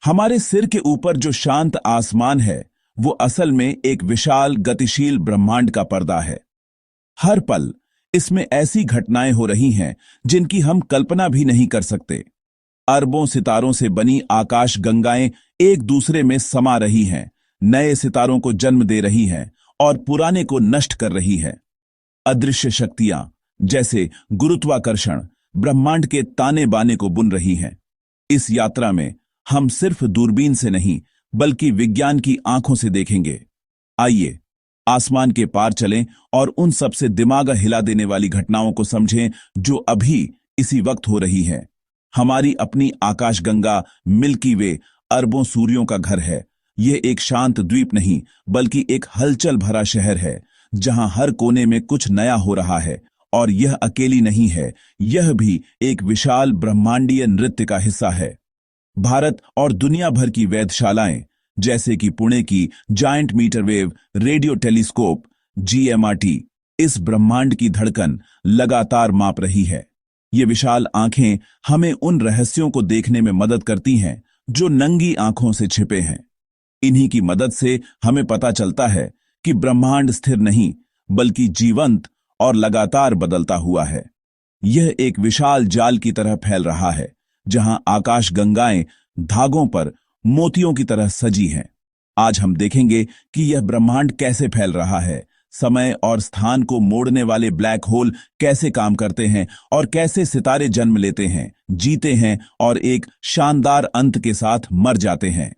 हमारे सिर के ऊपर जो शांत आसमान है वो असल में एक विशाल गतिशील ब्रह्मांड का पर्दा है। हर पल इसमें ऐसी घटनाएं हो रही हैं जिनकी हम कल्पना भी नहीं कर सकते। अरबों सितारों से बनी आकाश गंगाएं एक दूसरे में समा रही हैं, नए सितारों को जन्म दे रही हैं और पुराने को नष्ट कर रही हैं। अदृश्य शक्तियां जैसे गुरुत्वाकर्षण ब्रह्मांड के ताने बाने को बुन रही हैं। इस यात्रा में हम सिर्फ दूरबीन से नहीं बल्कि विज्ञान की आंखों से देखेंगे। आइए आसमान के पार चलें और उन सबसे दिमाग हिला देने वाली घटनाओं को समझें जो अभी इसी वक्त हो रही हैं। हमारी अपनी आकाशगंगा मिल्की वे अरबों सूर्यों का घर है। यह एक शांत द्वीप नहीं बल्कि एक हलचल भरा शहर है जहां हर कोने में कुछ नया हो रहा है। और यह अकेली नहीं है, यह भी एक विशाल ब्रह्मांडीय नृत्य का हिस्सा है। भारत और दुनिया भर की वेधशालाएं जैसे कि पुणे की giant metrewave radio telescope GMRT इस ब्रह्मांड की धड़कन लगातार माप रही है। ये विशाल आंखें हमें उन रहस्यों को देखने में मदद करती हैं जो नंगी आंखों से छिपे हैं। इन्हीं की मदद से हमें पता चलता है कि ब्रह्मांड स्थिर नहीं बल्कि जीवंत और लगातार बदलता हुआ है। यह एक विशाल जाल की तरह फैल रहा है जहां आकाश गंगाएं धागों पर मोतियों की तरह सजी हैं। आज हम देखेंगे कि यह ब्रह्मांड कैसे फैल रहा है, समय और स्थान को मोड़ने वाले ब्लैक होल कैसे काम करते हैं और कैसे सितारे जन्म लेते हैं, जीते हैं और एक शानदार अंत के साथ मर जाते हैं।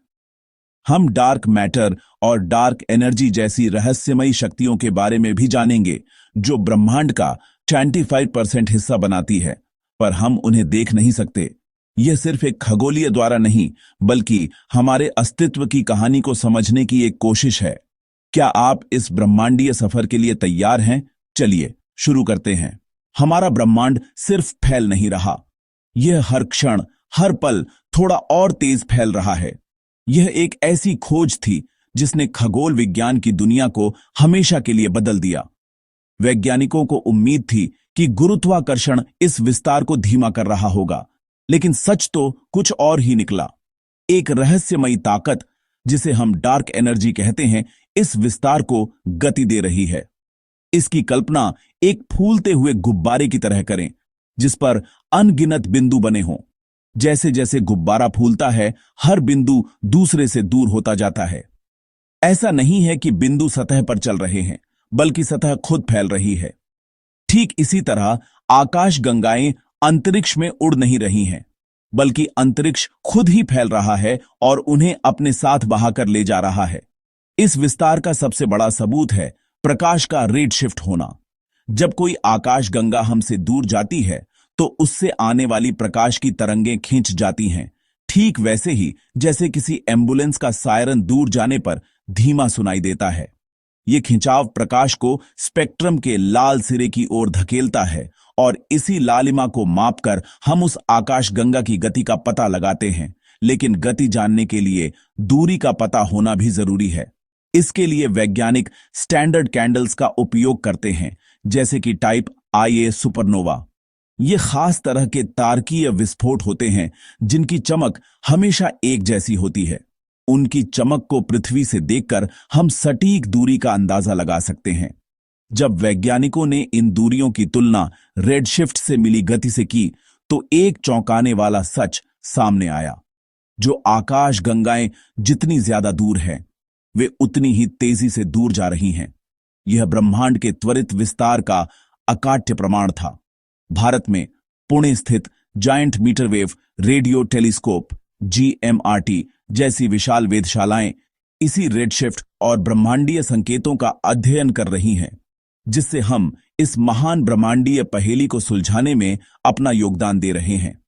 हम डार्क मैटर और डार्क एनर्जी जैसी रहस्यमयी शक्तियों के बारे में भी जानेंगे जो ब्रह्मांड का 25% हिस्सा बनाती है, पर हम उन्हें देख नहीं सकते। यह सिर्फ एक खगोलीय द्वारा नहीं बल्कि हमारे अस्तित्व की कहानी को समझने की एक कोशिश है। क्या आप इस ब्रह्मांडीय सफर के लिए तैयार हैं? चलिए शुरू करते हैं। हमारा ब्रह्मांड सिर्फ फैल नहीं रहा, यह हर क्षण हर पल थोड़ा और तेज फैल रहा है। यह एक ऐसी खोज थी जिसने खगोल विज्ञान की दुनिया को हमेशा के लिए बदल दिया। वैज्ञानिकों को उम्मीद थी कि गुरुत्वाकर्षण इस विस्तार को धीमा कर रहा होगा, लेकिन सच तो कुछ और ही निकला। एक रहस्यमयी ताकत जिसे हम डार्क एनर्जी कहते हैं इस विस्तार को गति दे रही है। इसकी कल्पना एक फूलते हुए गुब्बारे की तरह करें जिस पर अनगिनत बिंदु बने हों। जैसे जैसे गुब्बारा फूलता है हर बिंदु दूसरे से दूर होता जाता है। ऐसा नहीं है कि बिंदु सतह पर चल रहे हैं बल्कि सतह खुद फैल रही है। ठीक इसी तरह आकाश गंगाएं अंतरिक्ष में उड़ नहीं रही हैं बल्कि अंतरिक्ष खुद ही फैल रहा है और उन्हें अपने साथ बहाकर ले जा रहा है। इस विस्तार का सबसे बड़ा सबूत है प्रकाश का रेड शिफ्ट होना। जब कोई आकाश गंगा हमसे दूर जाती है तो उससे आने वाली प्रकाश की तरंगें खींच जाती हैं, ठीक वैसे ही जैसे किसी एम्बुलेंस का सायरन दूर जाने पर धीमा सुनाई देता है। ये खिंचाव प्रकाश को स्पेक्ट्रम के लाल सिरे की ओर धकेलता है और इसी लालिमा को मापकर हम उस आकाश गंगा की गति का पता लगाते हैं। लेकिन गति जानने के लिए दूरी का पता होना भी जरूरी है। इसके लिए वैज्ञानिक स्टैंडर्ड कैंडल्स का उपयोग करते हैं जैसे कि टाइप IA सुपरनोवा। ये खास तरह के तारकीय विस्फोट होते हैं जिनकी चमक हमेशा एक जैसी होती है। उनकी चमक को पृथ्वी से देखकर हम सटीक दूरी का अंदाजा लगा सकते हैं। जब वैज्ञानिकों ने इन दूरियों की तुलना रेडशिफ्ट से मिली गति से की तो एक चौंकाने वाला सच सामने आया। जो आकाश गंगाएं जितनी ज्यादा दूर हैं वे उतनी ही तेजी से दूर जा रही हैं। यह ब्रह्मांड के त्वरित विस्तार का अकाट्य प्रमाण था। भारत में पुणे स्थित giant metrewave radio telescope GMRT जैसी विशाल वेधशालाएं इसी रेडशिफ्ट और ब्रह्मांडीय संकेतों का अध्ययन कर रही हैं, जिससे हम इस महान ब्रह्मांडीय पहेली को सुलझाने में अपना योगदान दे रहे हैं।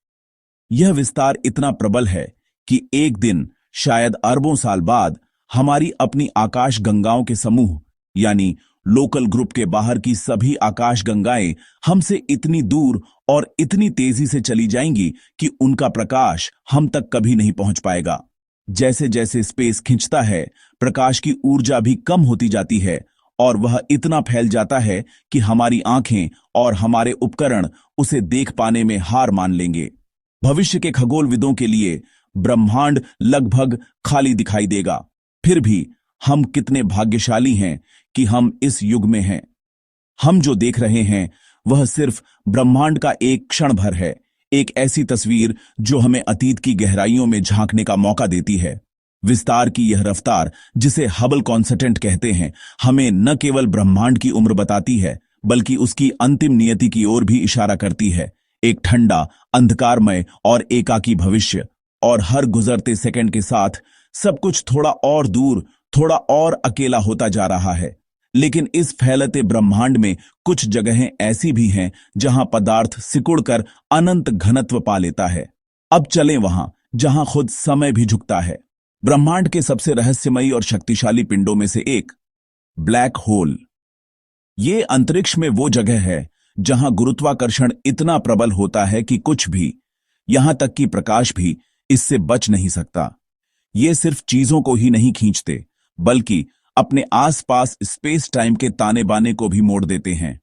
यह विस्तार इतना प्रबल है कि एक दिन शायद अरबों साल बाद हमारी अपनी आकाश गंगाओं के समूह यानी लोकल ग्रुप के बाहर की सभी आकाश गंगाएं हमसे इतनी दूर और इतनी तेजी से चली जाएंगी कि उनका प्रकाश हम तक कभी नहीं पहुंच पाएगा। जैसे जैसे स्पेस खिंचता है प्रकाश की ऊर्जा भी कम होती जाती है और वह इतना फैल जाता है कि हमारी आंखें और हमारे उपकरण उसे देख पाने में हार मान लेंगे। भविष्य के खगोलविदों के लिए ब्रह्मांड लगभग खाली दिखाई देगा। फिर भी हम कितने भाग्यशाली हैं कि हम इस युग में हैं। हम जो देख रहे हैं वह सिर्फ ब्रह्मांड का एक क्षण भर है, एक ऐसी तस्वीर जो हमें अतीत की गहराइयों में झांकने का मौका देती है। विस्तार की यह रफ्तार, जिसे हबल कांस्टेंट कहते हैं, हमें न केवल ब्रह्मांड की उम्र बताती है बल्कि उसकी अंतिम नियति की ओर भी इशारा करती है, एक ठंडा, अंधकारमय और एकाकी भविष्य। और हर गुजरते सेकंड के साथ सब कुछ थोड़ा और दूर, थोड़ा और अकेला होता जा रहा है। लेकिन इस फैलते ब्रह्मांड में कुछ जगहें ऐसी भी हैं जहां पदार्थ सिकुड़कर अनंत घनत्व पा लेता है। अब चलें वहां जहां खुद समय भी झुकता है। ब्रह्मांड के सबसे रहस्यमयी और शक्तिशाली पिंडों में से एक, ब्लैक होल। ये अंतरिक्ष में वो जगह है जहां गुरुत्वाकर्षण इतना प्रबल होता है कि कुछ भी, यहां तक कि प्रकाश भी, इससे बच नहीं सकता। ये सिर्फ चीजों को ही नहीं खींचते बल्कि अपने आसपास स्पेस टाइम के ताने बाने को भी मोड़ देते हैं।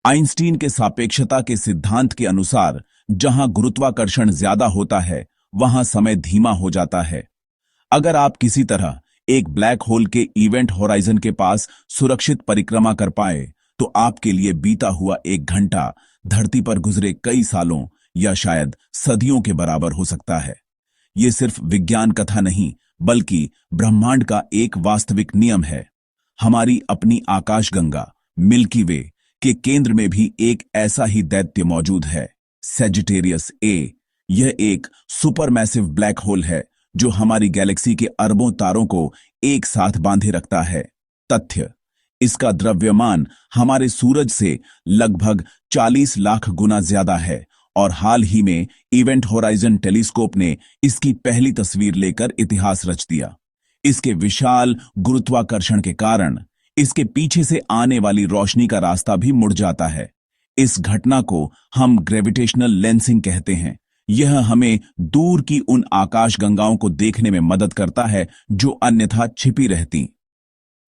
आइंस्टीन के सापेक्षता के सिद्धांत के अनुसार जहां गुरुत्वाकर्षण ज्यादा होता है वहां समय धीमा हो जाता है। अगर आप किसी तरह एक ब्लैक होल के इवेंट होराइजन के पास सुरक्षित परिक्रमा कर पाए तो आपके लिए बीता हुआ एक घंटा धरती पर गुजरे कई सालों या शायद सदियों के बराबर हो सकता है। ये सिर्फ विज्ञान कथा नहीं बल्कि ब्रह्मांड का एक वास्तविक नियम है। हमारी अपनी आकाशगंगा मिल्की वे के केंद्र में भी एक ऐसा ही दैत्य मौजूद है, सेजिटेरियस ए। यह एक सुपरमैसिव ब्लैक होल है जो हमारी गैलेक्सी के अरबों तारों को एक साथ बांधे रखता है। तथ्य, इसका द्रव्यमान हमारे सूरज से लगभग 40 लाख गुना ज्यादा है और हाल ही में इवेंट होराइजन टेलीस्कोप ने इसकी पहली तस्वीर लेकर इतिहास रच दिया। इसके विशाल गुरुत्वाकर्षण के कारण इसके पीछे से आने वाली रोशनी का रास्ता भी मुड़ जाता है। इस घटना को हम ग्रेविटेशनल लेंसिंग कहते हैं। यह हमें दूर की उन आकाशगंगाओं को देखने में मदद करता है जो अन्यथा छिपी रहती।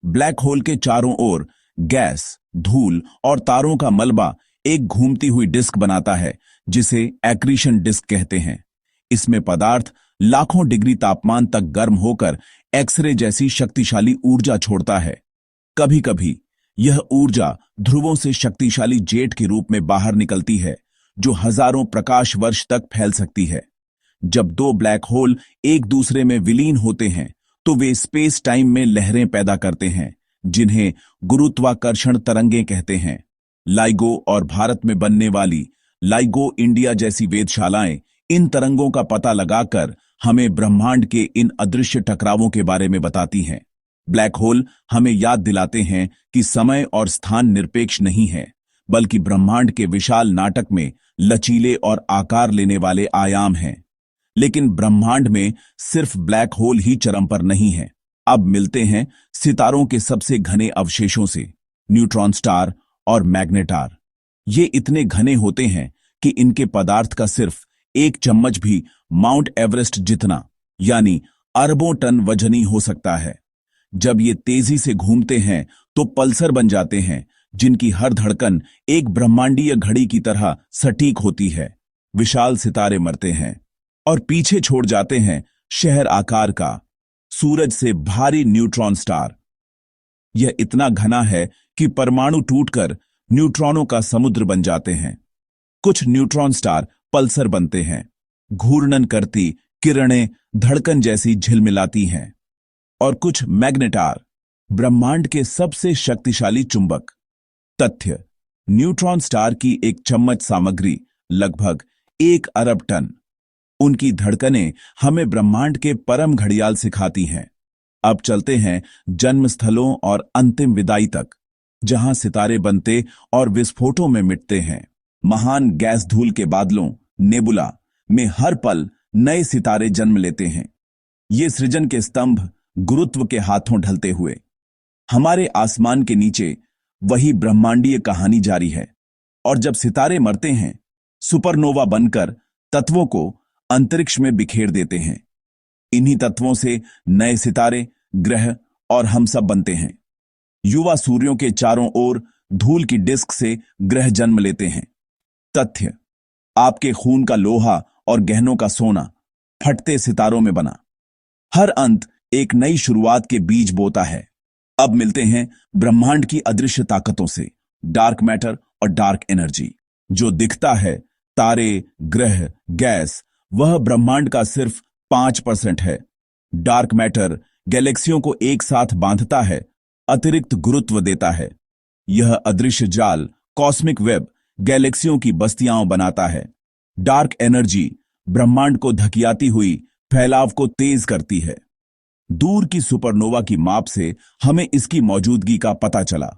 ब्लैक होल के चारों ओर गैस, धूल और तारों का मलबा एक घूमती हुई डिस्क बनाता है जिसे एक्रीशन डिस्क कहते हैं। इसमें पदार्थ लाखों डिग्री तापमान तक गर्म होकर एक्सरे जैसी शक्तिशाली ऊर्जा छोड़ता है। कभी कभी यह ऊर्जा ध्रुवों से शक्तिशाली जेट के रूप में बाहर निकलती है जो हजारों प्रकाश वर्ष तक फैल सकती है। जब दो ब्लैक होल एक दूसरे में विलीन होते हैं तो वे स्पेस टाइम में लहरें पैदा करते हैं जिन्हें गुरुत्वाकर्षण तरंगें कहते हैं। लाइगो और भारत में बनने वाली लाइगो इंडिया जैसी वेधशालाएं इन तरंगों का पता लगाकर हमें ब्रह्मांड के इन अदृश्य टकरावों के बारे में बताती हैं। ब्लैक होल हमें याद दिलाते हैं कि समय और स्थान निरपेक्ष नहीं है बल्कि ब्रह्मांड के विशाल नाटक में लचीले और आकार लेने वाले आयाम हैं। लेकिन ब्रह्मांड में सिर्फ ब्लैक होल ही चरम पर नहीं है। अब मिलते हैं सितारों के सबसे घने अवशेषों से, न्यूट्रॉन स्टार और मैग्नेटार। ये इतने घने होते हैं कि इनके पदार्थ का सिर्फ एक चम्मच भी माउंट एवरेस्ट जितना यानी अरबों टन वजनी हो सकता है। जब ये तेजी से घूमते हैं तो पल्सर बन जाते हैं जिनकी हर धड़कन एक ब्रह्मांडीय घड़ी की तरह सटीक होती है। विशाल सितारे मरते हैं और पीछे छोड़ जाते हैं शहर आकार का सूरज से भारी न्यूट्रॉन स्टार। यह इतना घना है कि परमाणु टूटकर न्यूट्रॉनों का समुद्र बन जाते हैं। कुछ न्यूट्रॉन स्टार पल्सर बनते हैं, घूर्णन करती किरणें धड़कन जैसी झिलमिलाती हैं, और कुछ मैग्नेटार, ब्रह्मांड के सबसे शक्तिशाली चुंबक। तथ्य, न्यूट्रॉन स्टार की एक चम्मच सामग्री लगभग 1 अरब टन। उनकी धड़कनें हमें ब्रह्मांड के परम घड़ियाल सिखाती हैं। अब चलते हैं जन्मस्थलों और अंतिम विदाई तक, जहां सितारे बनते और विस्फोटों में मिटते हैं। महान गैस धूल के बादलों, नेबुला में हर पल नए सितारे जन्म लेते हैं। ये सृजन के स्तंभ गुरुत्व के हाथों ढलते हुए हमारे आसमान के नीचे वही ब्रह्मांडीय कहानी जारी है। और जब सितारे मरते हैं, सुपरनोवा बनकर तत्वों को अंतरिक्ष में बिखेर देते हैं। इन्हीं तत्वों से नए सितारे, ग्रह और हम सब बनते हैं। युवा सूर्यों के चारों ओर धूल की डिस्क से ग्रह जन्म लेते हैं। तथ्य, आपके खून का लोहा और गहनों का सोना फटते सितारों में बना। हर अंत एक नई शुरुआत के बीज बोता है। अब मिलते हैं ब्रह्मांड की अदृश्य ताकतों से, डार्क मैटर और डार्क एनर्जी। जो दिखता है, तारे, ग्रह, गैस, वह ब्रह्मांड का सिर्फ 5% है। डार्क मैटर गैलेक्सियों को एक साथ बांधता है, अतिरिक्त गुरुत्व देता है। यह अदृश्य जाल, कॉस्मिक वेब, गैलेक्सियों की बस्तियां बनाता है। डार्क एनर्जी ब्रह्मांड को धकियाती हुई फैलाव को तेज करती है। दूर की सुपरनोवा की माप से हमें इसकी मौजूदगी का पता चला।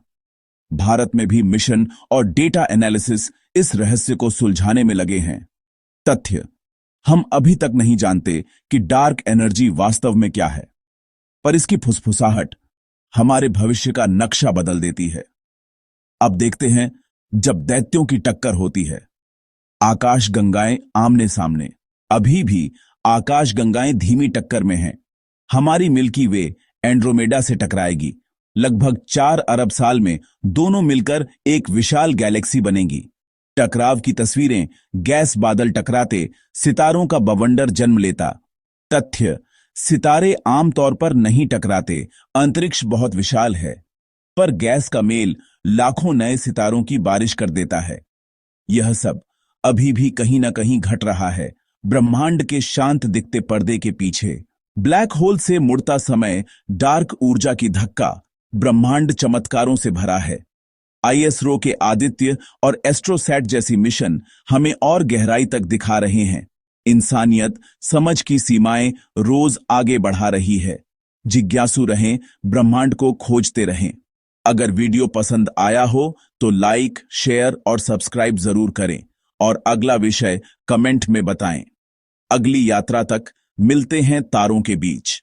भारत में भी मिशन और डेटा एनालिसिस इस रहस्य को सुलझाने में लगे हैं। तथ्य: हम अभी तक नहीं जानते कि डार्क एनर्जी वास्तव में क्या है, पर इसकी फुसफुसाहट हमारे भविष्य का नक्शा बदल देती है। अब देखते हैं जब दैत्यों की टक्कर होती है। आकाश गंगाएं आमने सामने। अभी भी आकाश गंगाएं धीमी टक्कर में हैं। हमारी मिल्की वे एंड्रोमेडा से टकराएगी। लगभग 4 अरब साल में दोनों मिलकर एक विशाल गैलेक्सी बनेगी। टकराव की तस्वीरें, गैस बादल टकराते, सितारों का बवंडर जन्म लेता। तथ्य: सितारे आमतौर पर नहीं टकराते, अंतरिक्ष बहुत विशाल है, पर गैस का मेल लाखों नए सितारों की बारिश कर देता है। यह सब अभी भी कहीं ना कहीं घट रहा है, ब्रह्मांड के शांत दिखते पर्दे के पीछे। ब्लैक होल से मुड़ता समय, डार्क ऊर्जा की धक्का, ब्रह्मांड चमत्कारों से भरा है। आईएसआरओ के आदित्य और एस्ट्रोसैट जैसी मिशन हमें और गहराई तक दिखा रहे हैं। इंसानियत समझ की सीमाएं रोज आगे बढ़ा रही है। जिज्ञासु रहें, ब्रह्मांड को खोजते रहें। अगर वीडियो पसंद आया हो तो लाइक, शेयर और सब्सक्राइब जरूर करें और अगला विषय कमेंट में बताएं। अगली यात्रा तक मिलते हैं तारों के बीच।